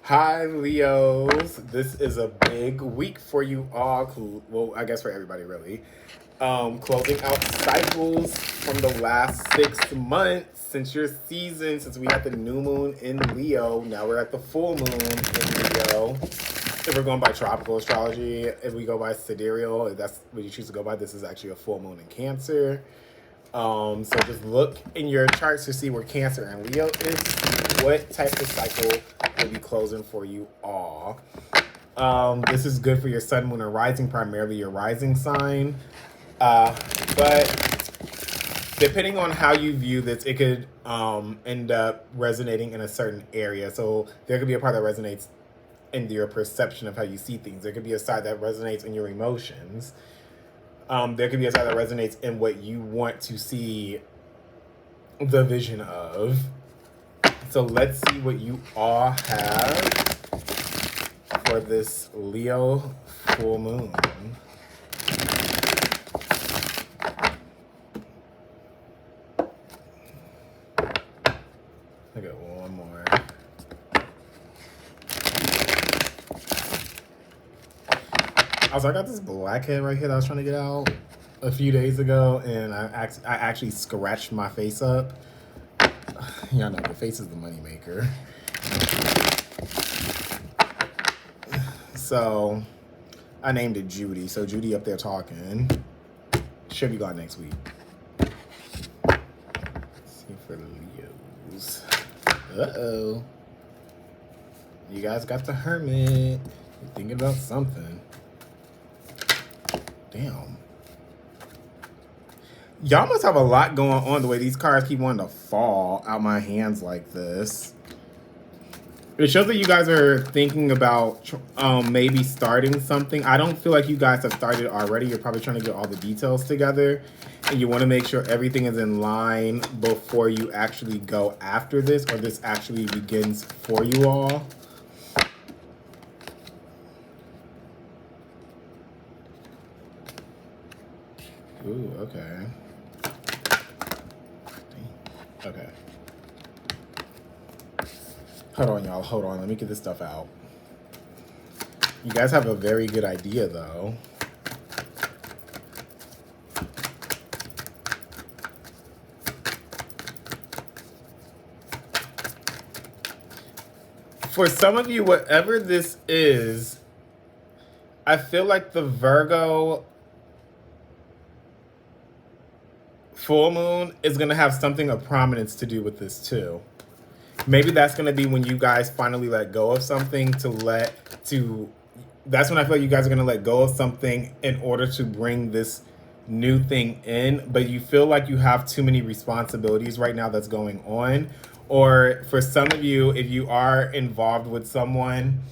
Hi, Leos. This is a big week for you all. Well, I guess for everybody, really. Closing out cycles from the last 6 months since your season, since we had the new moon in Leo. Now we're at the full moon in Leo. If we're going by tropical astrology, if we go by sidereal, if that's what you choose to go by, this is actually a full moon in Cancer. So just look in your charts to see where Cancer and Leo is, see what type of cycle will be closing for you all. This is good for your sun, moon, or rising, primarily your rising sign. But depending on how you view this, it could end up resonating in a certain area. So there could be a part that resonates in your perception of how you see things. There could be a side that resonates in your emotions. There could be a side that resonates in what you want to see the vision of. So let's see what you all have for this Leo full moon. I got one more. I got this blackhead right here that I was trying to get out a few days ago, and I actually scratched my face up. Y'all know the face is the moneymaker. So I named it Judy. So Judy up there talking. Should be gone next week. Let's see for Leos. Uh-oh. You guys got the Hermit. You're thinking about something. Damn. Y'all must have a lot going on the way these cards keep wanting to fall out my hands like this. It shows that you guys are thinking about maybe starting something. I don't feel like you guys have started already. You're probably trying to get all the details together. And you want to make sure everything is in line before you actually go after this, or this actually begins for you all. Ooh, okay. Okay. Hold on, y'all. Hold on. Let me get this stuff out. You guys have a very good idea, though. For some of you, whatever this is, I feel like the Virgo full moon is going to have something of prominence to do with this too. Maybe that's going to be when you guys finally let go of something that's when I feel like you guys are going to let go of something in order to bring this new thing in, but you feel like you have too many responsibilities right now that's going on. Or for some of you, if you are involved with someone,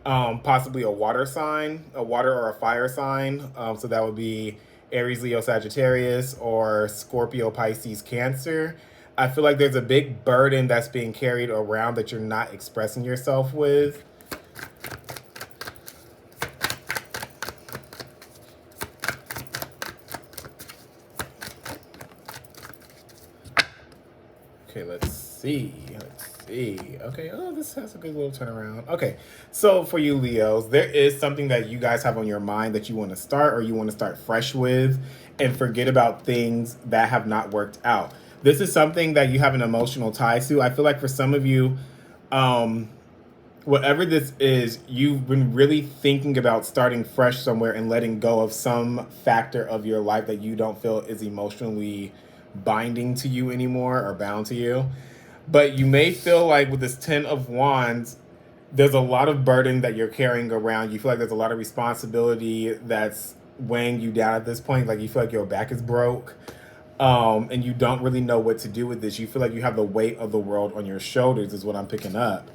possibly a water sign, a water or a fire sign, so that would be Aries, Leo, Sagittarius, or Scorpio, Pisces, Cancer. I feel like there's a big burden that's being carried around that you're not expressing yourself with. Okay, let's see. Okay, oh, this has a good little turnaround. Okay, so for you Leos, there is something that you guys have on your mind that you want to start, or you want to start fresh with, and forget about things that have not worked out. This is something that you have an emotional tie to. I feel like for some of you, whatever this is, you've been really thinking about starting fresh somewhere and letting go of some factor of your life that you don't feel is emotionally binding to you anymore or bound to you. But you may feel like with this 10 of Wands, there's a lot of burden that you're carrying around. You feel like there's a lot of responsibility that's weighing you down at this point. Like you feel like your back is broke. And you don't really know what to do with this. You feel like you have the weight of the world on your shoulders, is what I'm picking up.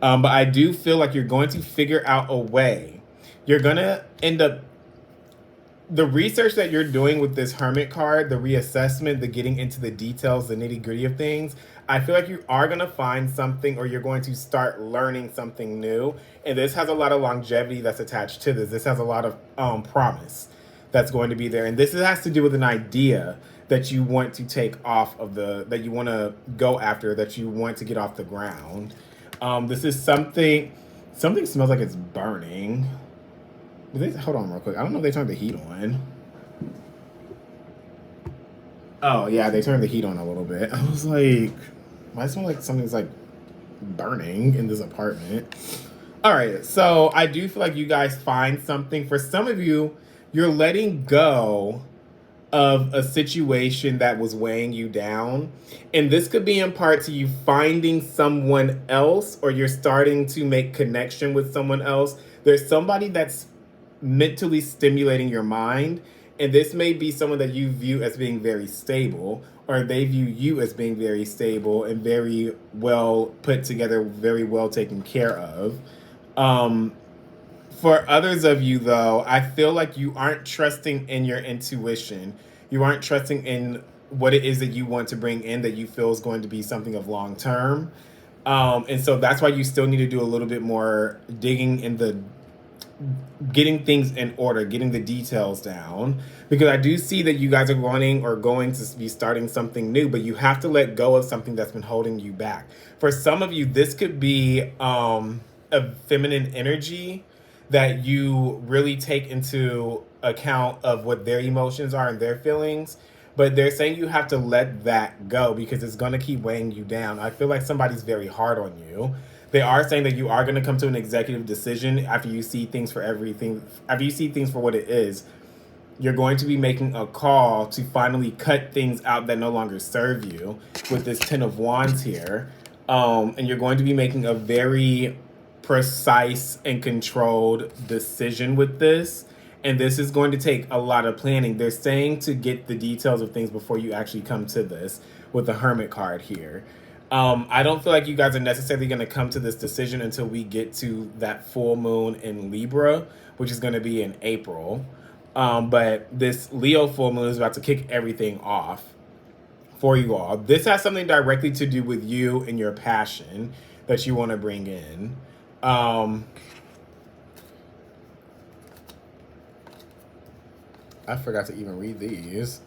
But I do feel like you're going to figure out a way. You're going to end up, the research that you're doing with this Hermit card, the reassessment, the getting into the details, the nitty gritty of things, I feel like you are going to find something, or you're going to start learning something new. And this has a lot of longevity that's attached to this. This has a lot of promise that's going to be there. And this has to do with an idea that you want to take off of that you want to go after, that you want to get off the ground. This is something, Something smells like it's burning. Hold on real quick. I don't know if they turned the heat on. Oh yeah, they turned the heat on a little bit. I was like, why smell like something's like burning in this apartment? All right, so I do feel like you guys find something. For some of you, you're letting go of a situation that was weighing you down. And this could be in part to you finding someone else, or you're starting to make connection with someone else. There's somebody that's mentally stimulating your mind. And this may be someone that you view as being very stable, or they view you as being very stable and very well put together, very well taken care of. Um, for others of you, though, I feel like you aren't trusting in your intuition. You aren't trusting in what it is that you want to bring in that you feel is going to be something of long term. And so that's why you still need to do a little bit more digging in the getting things in order, getting the details down. Because I do see that you guys are wanting or going to be starting something new, but you have to let go of something that's been holding you back. For some of you, this could be a feminine energy that you really take into account of what their emotions are and their feelings. But they're saying you have to let that go because it's going to keep weighing you down. I feel like somebody's very hard on you. They are saying that you are going to come to an executive decision after you see things for everything, after you see things for what it is. You're going to be making a call to finally cut things out that no longer serve you with this Ten of Wands here. And you're going to be making a very precise and controlled decision with this. And this is going to take a lot of planning. They're saying to get the details of things before you actually come to this with the Hermit card here. I don't feel like you guys are necessarily going to come to this decision until we get to that full moon in Libra, which is going to be in April. But this Leo full moon is about to kick everything off for you all. This has something directly to do with you and your passion that you want to bring in. I forgot to even read these.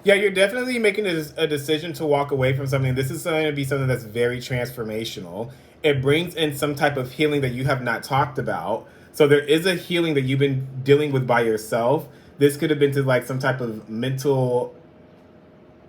Yeah, you're definitely making a decision to walk away from something. This is going to be something that's very transformational. It brings in some type of healing that you have not talked about. So there is a healing that you've been dealing with by yourself. This could have been to like some type of mental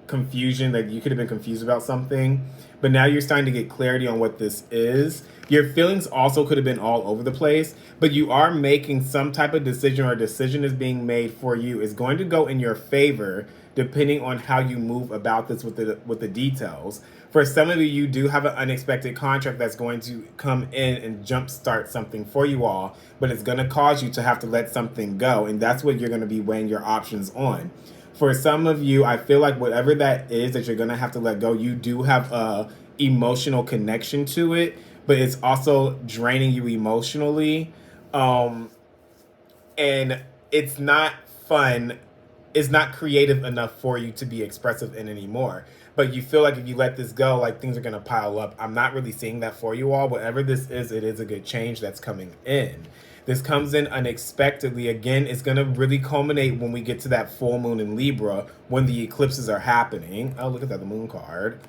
confusion, that you could have been confused about something, but now you're starting to get clarity on what this is. Your feelings also could have been all over the place, but you are making some type of decision, or a decision is being made for you. Is going to go in your favor depending on how you move about this with the details. For some of you, you do have an unexpected contract that's going to come in and jumpstart something for you all, but it's going to cause you to have to let something go, and that's what you're going to be weighing your options on. For some of you, I feel like whatever that is that you're going to have to let go, you do have a emotional connection to it, but it's also draining you emotionally. And it's not fun. It's not creative enough for you to be expressive in anymore. But you feel like if you let this go, like things are going to pile up. I'm not really seeing that for you all. Whatever this is, it is a good change that's coming in. This comes in unexpectedly. Again, it's going to really culminate when we get to that full moon in Libra, when the eclipses are happening. Oh, look at that, the moon card.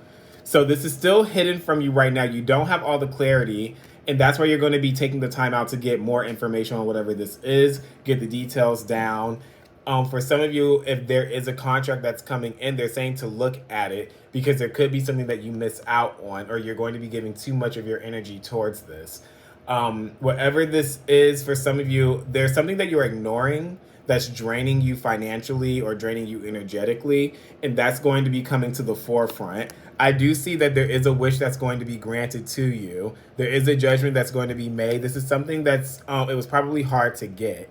So this is still hidden from you right now. You don't have all the clarity, and that's why you're going to be taking the time out to get more information on whatever this is, get the details down. For some of you, if there is a contract that's coming in, they're saying to look at it because there could be something that you miss out on, or you're going to be giving too much of your energy towards this. Whatever this is, for some of you, there's something that you're ignoring that's draining you financially or draining you energetically, and that's going to be coming to the forefront. I do see that there is a wish that's going to be granted to you. There is a judgment that's going to be made. This is something that's, it was probably hard to get.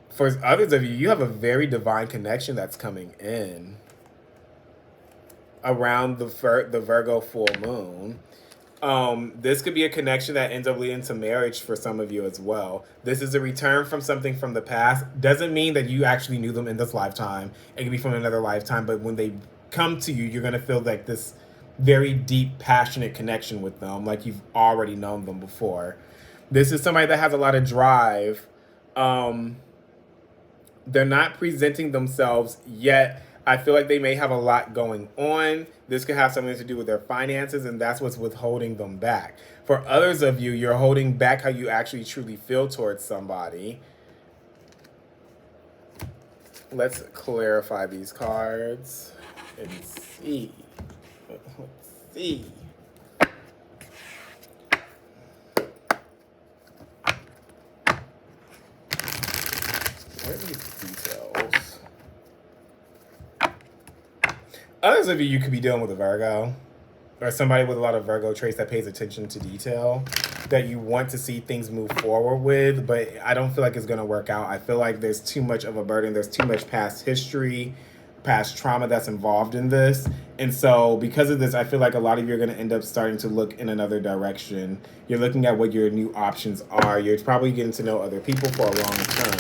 For others of you, you have a very divine connection that's coming in around the Virgo full moon. This could be a connection that ends up leading to marriage for some of you as well. This is a return from something from the past. Doesn't mean that you actually knew them in this lifetime. It could be from another lifetime, but when they come to you, you're going to feel like this very deep, passionate connection with them, like you've already known them before. This is somebody that has a lot of drive. They're not presenting themselves yet. I feel like they may have a lot going on. This could have something to do with their finances, and that's what's withholding them back. For others of you, you're holding back how you actually truly feel towards somebody. Let's clarify these cards and see. Let's see. Where are these details? Others of you, you could be dealing with a Virgo or somebody with a lot of Virgo traits that pays attention to detail, that you want to see things move forward with, but I don't feel like it's going to work out. I feel like there's too much of a burden. There's too much past history, past trauma that's involved in this. And so because of this, I feel like a lot of you are going to end up starting to look in another direction. You're looking at what your new options are. You're probably getting to know other people for a long term.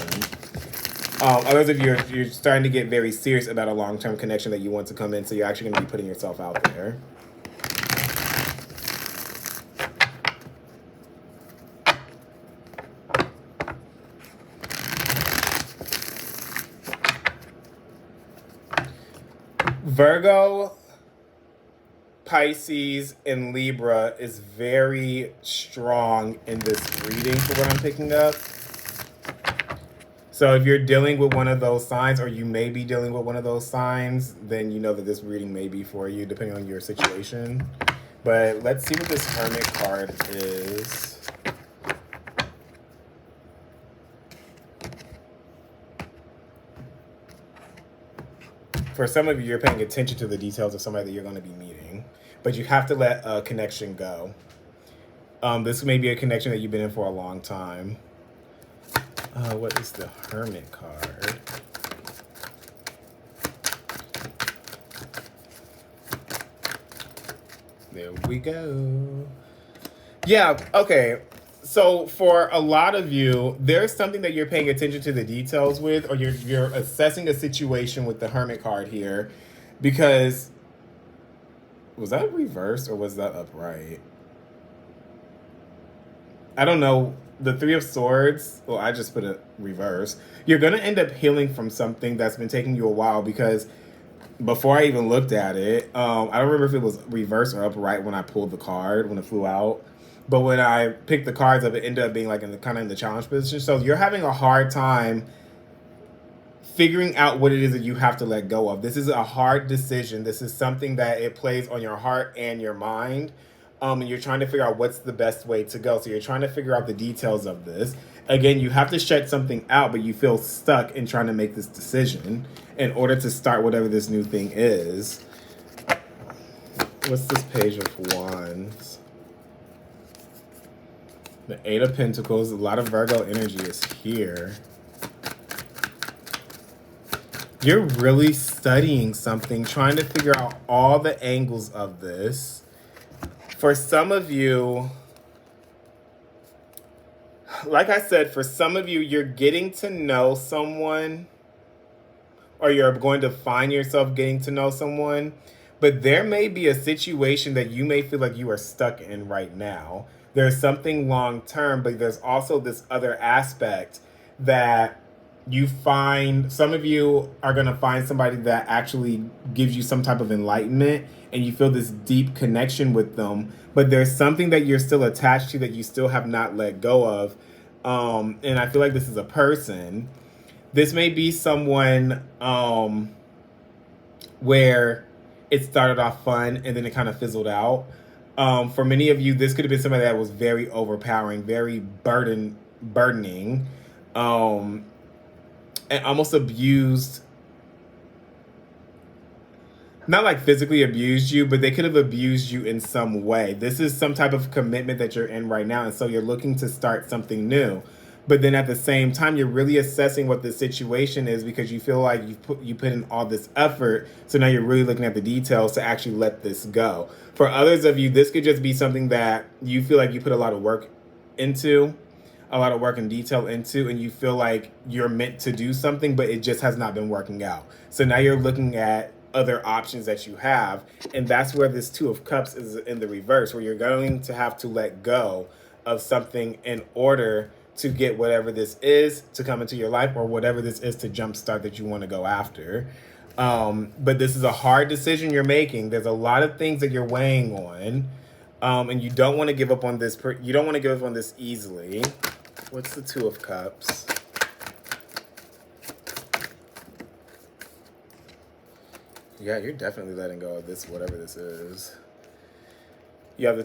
Others of you, you're starting to get very serious about a long-term connection that you want to come in, so you're actually going to be putting yourself out there. Virgo, Pisces, and Libra is very strong in this reading for what I'm picking up. So if you're dealing with one of those signs, or you may be dealing with one of those signs, then you know that this reading may be for you, depending on your situation. But let's see what this Hermit card is. For some of you, you're paying attention to the details of somebody that you're going to be meeting, but you have to let a connection go. This may be a connection that you've been in for a long time. What is the Hermit card? There we go. Yeah, okay. So for a lot of you, there's something that you're paying attention to the details with, or you're assessing a situation with the Hermit card here, because was that reversed or was that upright? I don't know. The Three of Swords, well, I just put it reverse. You're going to end up healing from something that's been taking you a while, because before I even looked at it, I don't remember if it was reverse or upright when I pulled the card, when it flew out. But when I picked the cards up, it ended up being like in the challenge position. So you're having a hard time figuring out what it is that you have to let go of. This is a hard decision. This is something that it plays on your heart and your mind. And you're trying to figure out what's the best way to go. So you're trying to figure out the details of this. Again, you have to shut something out, but you feel stuck in trying to make this decision in order to start whatever this new thing is. What's this Page of Wands? The Eight of Pentacles. A lot of Virgo energy is here. You're really studying something, trying to figure out all the angles of this. For some of you, like I said, for some of you, you're getting to know someone, or you're going to find yourself getting to know someone, but there may be a situation that you may feel like you are stuck in right now. There's something long term, but there's also this other aspect that you find. Some of you are going to find somebody that actually gives you some type of enlightenment, and you feel this deep connection with them, but there's something that you're still attached to that you still have not let go of. And I feel like this is a person. This may be someone where it started off fun and then it kind of fizzled out. For many of you, this could have been somebody that was very overpowering, very burdening, and almost abused. Not like physically abused you, but they could have abused you in some way. This is some type of commitment that you're in right now, and so you're looking to start something new. But then at the same time, you're really assessing what the situation is, because you feel like you put in all this effort, so now you're really looking at the details to actually let this go. For others of you, this could just be something that you feel like you put a lot of work into, a lot of work and detail into, and you feel like you're meant to do something, but it just has not been working out. So now you're looking at other options that you have, and that's where this Two of Cups is in the reverse, where you're going to have to let go of something in order to get whatever this is to come into your life, or whatever this is to jumpstart that you want to go after. But this is a hard decision you're making. There's a lot of things that you're weighing on, and you don't want to give up on this. You don't want to give up on this easily. What's the Two of Cups? Yeah, you're definitely letting go of this, whatever this is. You have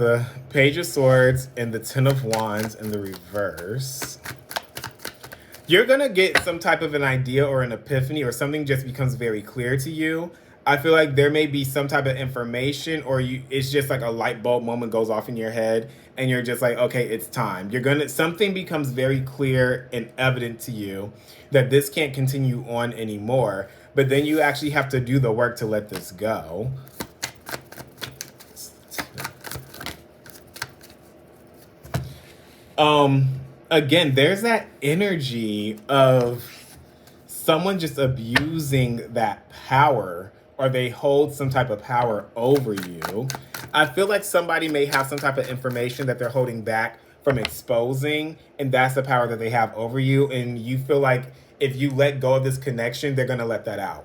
the Page of Swords and the Ten of Wands in the reverse. You're gonna get some type of an idea or an epiphany, or something just becomes very clear to you. I feel like there may be some type of information, or it's just like a light bulb moment goes off in your head, and you're just like, okay, it's time. Something becomes very clear and evident to you that this can't continue on anymore. But then you actually have to do the work to let this go. Again, there's that energy of someone just abusing that power, or they hold some type of power over you. I feel like somebody may have some type of information that they're holding back from exposing, and that's the power that they have over you. And you feel like if you let go of this connection, they're going to let that out.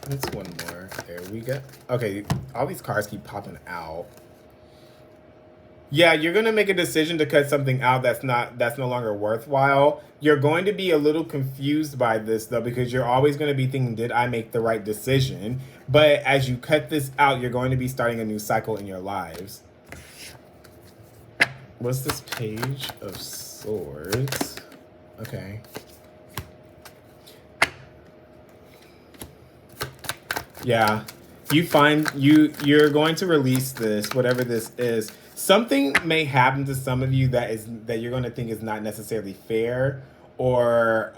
That's one more. There we go. Okay, all these cards keep popping out. Yeah, you're going to make a decision to cut something out that's no longer worthwhile. You're going to be a little confused by this, though, because you're always going to be thinking, did I make the right decision? But as you cut this out, you're going to be starting a new cycle in your lives. What's this Page of Swords? Okay. Yeah. You're going to release this, whatever this is. Something may happen to some of you that you're going to think is not necessarily fair, or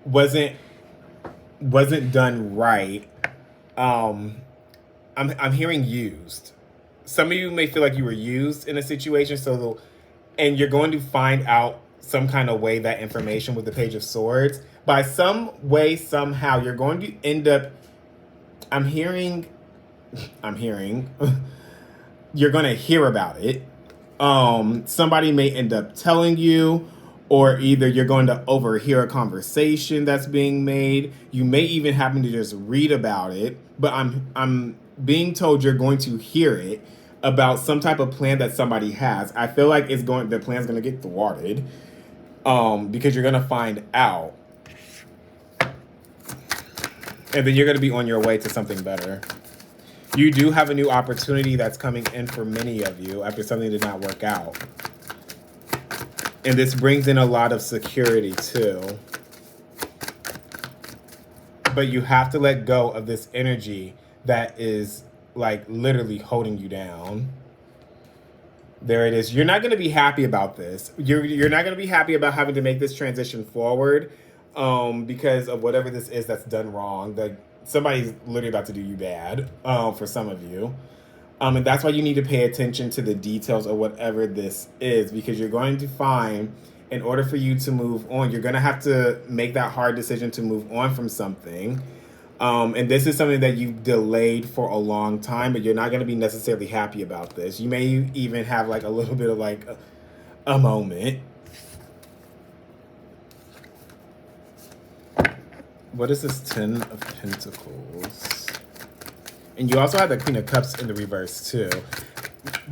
wasn't done right. I'm hearing used. Some of you may feel like you were used in a situation, and you're going to find out some kind of way that information with the Page of Swords. By some way, somehow, you're going to end up, I'm hearing, you're going to hear about it. Somebody may end up telling you, or either you're going to overhear a conversation that's being made. You may even happen to just read about it, but I'm being told you're going to hear it about some type of plan that somebody has. I feel like the plan's going to get thwarted, because you're going to find out. And then you're going to be on your way to something better. You do have a new opportunity that's coming in for many of you after something did not work out. And this brings in a lot of security too. But you have to let go of this energy that is like literally holding you down. There it is. You're not going to be happy about this. You're not going to be happy about having to make this transition forward, because of whatever this is that's done wrong. Like somebody's literally about to do you bad, for some of you. And that's why you need to pay attention to the details of whatever this is, because you're going to find, in order for you to move on, you're going to have to make that hard decision to move on from something. And this is something that you've delayed for a long time, but you're not going to be necessarily happy about this. You may even have like a little bit of like a moment. What is this Ten of Pentacles? And you also have the Queen of Cups in the reverse too.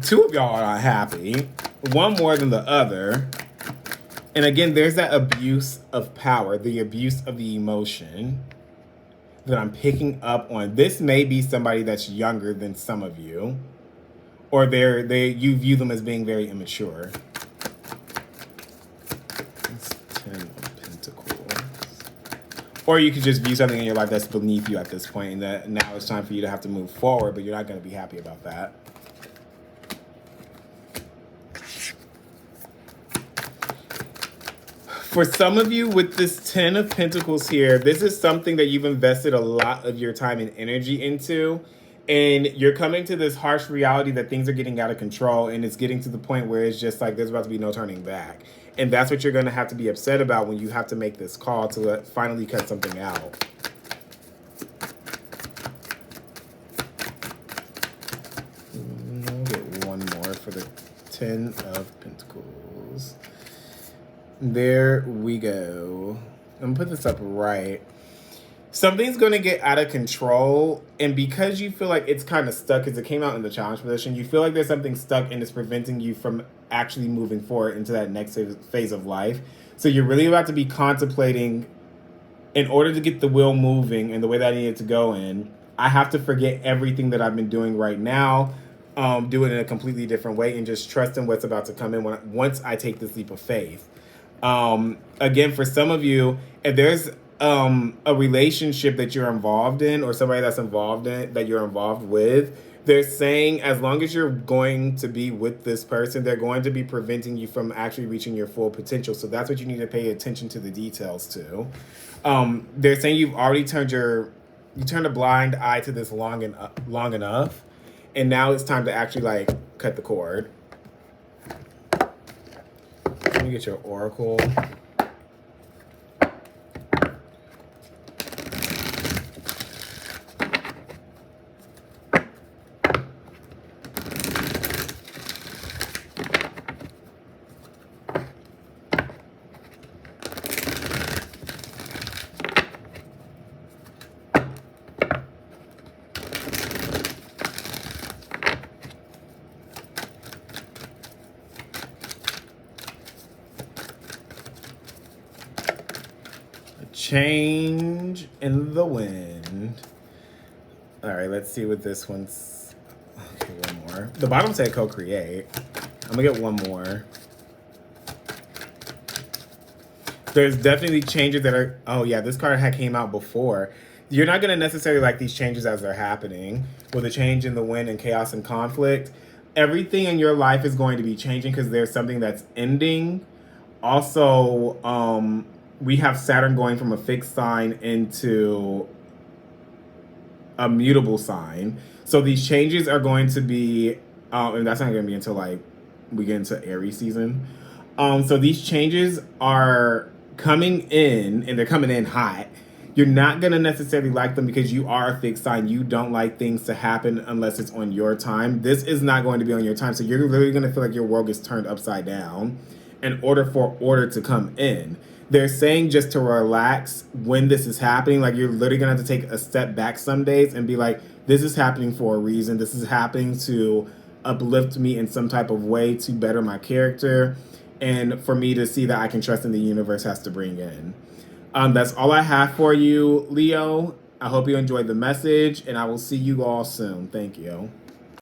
Two of y'all are not happy. One more than the other. And again, there's that abuse of power, the abuse of the emotion that I'm picking up on. This may be somebody that's younger than some of you, or you view them as being very immature. It's Ten of Pentacles. Or you could just view something in your life that's beneath you at this point, and that now it's time for you to have to move forward, but you're not going to be happy about that. For some of you with this Ten of Pentacles here, this is something that you've invested a lot of your time and energy into. And you're coming to this harsh reality that things are getting out of control, and it's getting to the point where it's just like there's about to be no turning back. And that's what you're going to have to be upset about when you have to make this call to finally cut something out. I'll get one more for the Ten of Pentacles. There we go. I'm gonna put this up right. Something's going to get out of control, and because you feel like it's kind of stuck because it came out in the challenge position, you feel like there's something stuck and it's preventing you from actually moving forward into that next phase of life. So you're really about to be contemplating, in order to get the wheel moving and the way that I need it to go in, I have to forget everything that I've been doing right now, do it in a completely different way, and just trust in what's about to come in once I take this leap of faith. Again, for some of you, if there's a relationship that you're involved in, or somebody that's involved in that you're involved with, they're saying as long as you're going to be with this person, they're going to be preventing you from actually reaching your full potential. So that's what you need to pay attention to the details to. They're saying you turned a blind eye to this long enough, and now it's time to actually like cut the cord. Let me get your oracle. Change in the wind. All right, let's see what this one's. Okay, one more. The bottom said co-create. I'm gonna get one more. There's definitely changes that are. Oh yeah, this card had came out before. You're not gonna necessarily like these changes as they're happening. With a change in the wind and chaos and conflict, everything in your life is going to be changing because there's something that's ending. Also, we have Saturn going from a fixed sign into a mutable sign. So these changes are going to be, and that's not going to be until like we get into Aries season. So these changes are coming in, and they're coming in hot. You're not going to necessarily like them because you are a fixed sign. You don't like things to happen unless it's on your time. This is not going to be on your time. So you're literally going to feel like your world gets turned upside down in order for order to come in. They're saying just to relax when this is happening. Like you're literally going to have to take a step back some days and be like, this is happening for a reason. This is happening to uplift me in some type of way to better my character and for me to see that I can trust in the universe has to bring in. That's all I have for you, Leo. I hope you enjoyed the message, and I will see you all soon. Thank you.